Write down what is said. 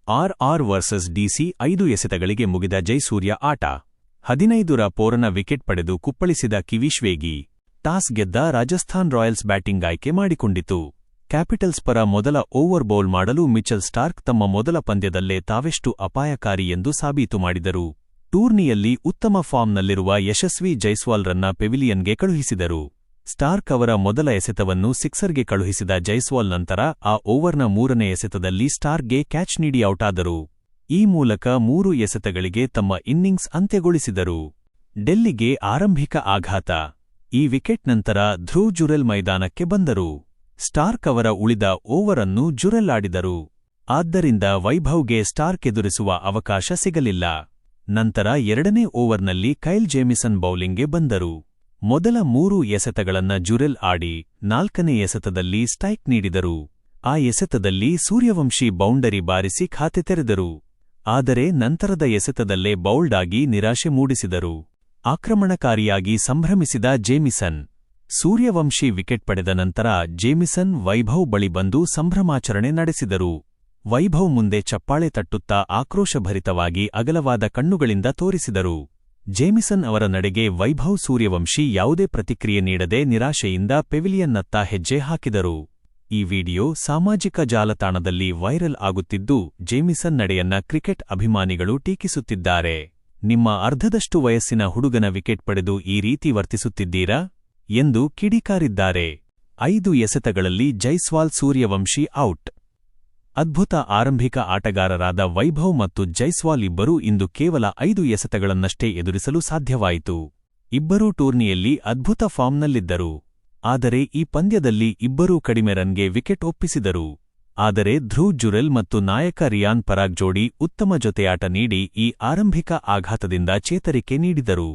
R versus DC 5 ಎಸೆತಗಳಿಗೆ ಮುಗಿದ ಜಯಸೂರ್ಯ ಆಟ. 15 ರ ಪೋರನ ವಿಕೆಟ್ ಪಡೆದು ಕುಪ್ಪಳಿಸಿದ ಕಿವೀಶ್ ವೇಗಿ. ಟಾಸ್ ಗೆದ್ದ ರಾಜಸ್ಥಾನ್ ರಾಯಲ್ಸ್ ಬ್ಯಾಟಿಂಗ್ ಆಯ್ಕೆ ಮಾಡಿಕೊಂಡಿತು. ಕ್ಯಾಪಿಟಲ್ಸ್ ಪರ ಮೊದಲ ಓವರ್ ಬೌಲ್ ಮಾಡಲು ಮಿಚೆಲ್ ಸ್ಟಾರ್ಕ್ ತಮ್ಮ ಮೊದಲ ಪಂದ್ಯದಲ್ಲೇ ತಾವೆಷ್ಟು ಅಪಾಯಕಾರಿ ಎಂದು ಸಾಬೀತು ಮಾಡಿದರು. ಟೂರ್ನಿಯಲ್ಲಿ ಉತ್ತಮ ಫಾರ್ಮ್ನಲ್ಲಿರುವ ಯಶಸ್ವಿ ಜೈಸ್ವಾಲ್ರನ್ನ ಪೆವಿಲಿಯನ್ಗೆ ಕಳುಹಿಸಿದರು. ಸ್ಟಾರ್ಕ್ ಅವರ ಮೊದಲ ಎಸೆತವನ್ನು ಸಿಕ್ಸರ್ಗೆ ಕಳುಹಿಸಿದ ಜೈಸ್ವಾಲ್ ನಂತರ ಆ ಓವರ್ನ 3ನೇ ಎಸೆತದಲ್ಲಿ ಸ್ಟಾರ್ಕ್ಗೆ ಕ್ಯಾಚ್ ನೀಡಿ ಔಟಾದರು. ಈ ಮೂಲಕ 3 ಎಸೆತಗಳಿಗೆ ತಮ್ಮ ಇನ್ನಿಂಗ್ಸ್ ಅಂತ್ಯಗೊಳಿಸಿದರು. ಡೆಲ್ಲಿಗೆ ಆರಂಭಿಕ ಆಘಾತ. ಈ ವಿಕೆಟ್ ನಂತರ ಧ್ರುವ್ ಜುರೆಲ್ ಮೈದಾನಕ್ಕೆ ಬಂದರು. ಸ್ಟಾರ್ಕ್ ಅವರ ಉಳಿದ ಓವರ್ ಅನ್ನು ಜುರೆಲ್ ಆಡಿದರು. ಆದ್ದರಿಂದ ವೈಭವ್ಗೆ ಸ್ಟಾರ್ಕ್ ಎದುರಿಸುವ ಅವಕಾಶ ಸಿಗಲಿಲ್ಲ. ನಂತರ 2ನೇ ಓವರ್ನಲ್ಲಿ ಕೈಲ್ ಜೇಮಿಸನ್ ಬೌಲಿಂಗ್ಗೆ ಬಂದರು. ಮೊದಲ 3 ಎಸೆತಗಳನ್ನ ಜುರೆಲ್ ಆಡಿ 4ನೇ ಎಸೆತದಲ್ಲಿ ಸ್ಟ್ರೈಕ್ ನೀಡಿದರು. ಆ ಎಸೆತದಲ್ಲಿ ಸೂರ್ಯವಂಶಿ ಬೌಂಡರಿ ಬಾರಿಸಿ ಖಾತೆ ತೆರೆದರು. ಆದರೆ ನಂತರದ ಎಸೆತದಲ್ಲೇ ಬೌಲ್ಡ್ ಆಗಿ ನಿರಾಶೆ ಮೂಡಿಸಿದರು. ಆಕ್ರಮಣಕಾರಿಯಾಗಿ ಸಂಭ್ರಮಿಸಿದ ಜೇಮಿಸನ್. ಸೂರ್ಯವಂಶಿ ವಿಕೆಟ್ ಪಡೆದ ನಂತರ ಜೇಮಿಸನ್ ವೈಭವ್ ಬಳಿ ಬಂದು ಸಂಭ್ರಮಾಚರಣೆ ನಡೆಸಿದರು. ವೈಭವ್ ಮುಂದೆ ಚಪ್ಪಾಳೆ ತಟ್ಟುತ್ತಾ ಆಕ್ರೋಶಭರಿತವಾಗಿ ಅಗಲವಾದ ಕಣ್ಣುಗಳಿಂದ ತೋರಿಸಿದರು. ಜೇಮಿಸನ್ ಅವರ ನಡೆಗೆ ವೈಭವ್ ಸೂರ್ಯವಂಶಿ ಯಾವುದೇ ಪ್ರತಿಕ್ರಿಯೆ ನೀಡದೆ ನಿರಾಶೆಯಿಂದ ಪೆವಿಲಿಯನ್ನತ್ತ ಹೆಜ್ಜೆ ಹಾಕಿದರು. ಈ ವಿಡಿಯೋ ಸಾಮಾಜಿಕ ಜಾಲತಾಣದಲ್ಲಿ ವೈರಲ್ ಆಗುತ್ತಿದ್ದು, ಜೇಮಿಸನ್ ನಡೆಯನ್ನ ಕ್ರಿಕೆಟ್ ಅಭಿಮಾನಿಗಳು ಟೀಕಿಸುತ್ತಿದ್ದಾರೆ. ನಿಮ್ಮ ಅರ್ಧದಷ್ಟು ವಯಸ್ಸಿನ ಹುಡುಗನ ವಿಕೆಟ್ ಪಡೆದು ಈ ರೀತಿ ವರ್ತಿಸುತ್ತಿದ್ದೀರಾ ಎಂದು ಕಿಡಿಕಾರಿದ್ದಾರೆ. 5 ಎಸೆತಗಳಲ್ಲಿ ಜೈಸ್ವಾಲ್ ಸೂರ್ಯವಂಶಿ ಔಟ್. ಅದ್ಭುತ ಆರಂಭಿಕ ಆಟಗಾರರಾದ ವೈಭವ್ ಮತ್ತು ಜೈಸ್ವಾಲ್ ಇಬ್ಬರೂ ಇಂದು ಕೇವಲ 5 ಎಸೆತಗಳನ್ನಷ್ಟೇ ಎದುರಿಸಲು ಸಾಧ್ಯವಾಯಿತು. ಇಬ್ಬರೂ ಟೂರ್ನಿಯಲ್ಲಿ ಅದ್ಭುತ ಫಾರ್ಮ್ನಲ್ಲಿದ್ದರು. ಆದರೆ ಈ ಪಂದ್ಯದಲ್ಲಿ ಇಬ್ಬರೂ ಕಡಿಮೆ ರನ್ಗೆ ವಿಕೆಟ್ ಒಪ್ಪಿಸಿದರು. ಆದರೆ ಧ್ರುವ್ ಜುರೆಲ್ ಮತ್ತು ನಾಯಕ ರಿಯಾನ್ ಪರಾಗ್ ಜೋಡಿ ಉತ್ತಮ ಜೊತೆಯಾಟ ನೀಡಿ ಈ ಆರಂಭಿಕ ಆಘಾತದಿಂದ ಚೇತರಿಕೆ ನೀಡಿದರು.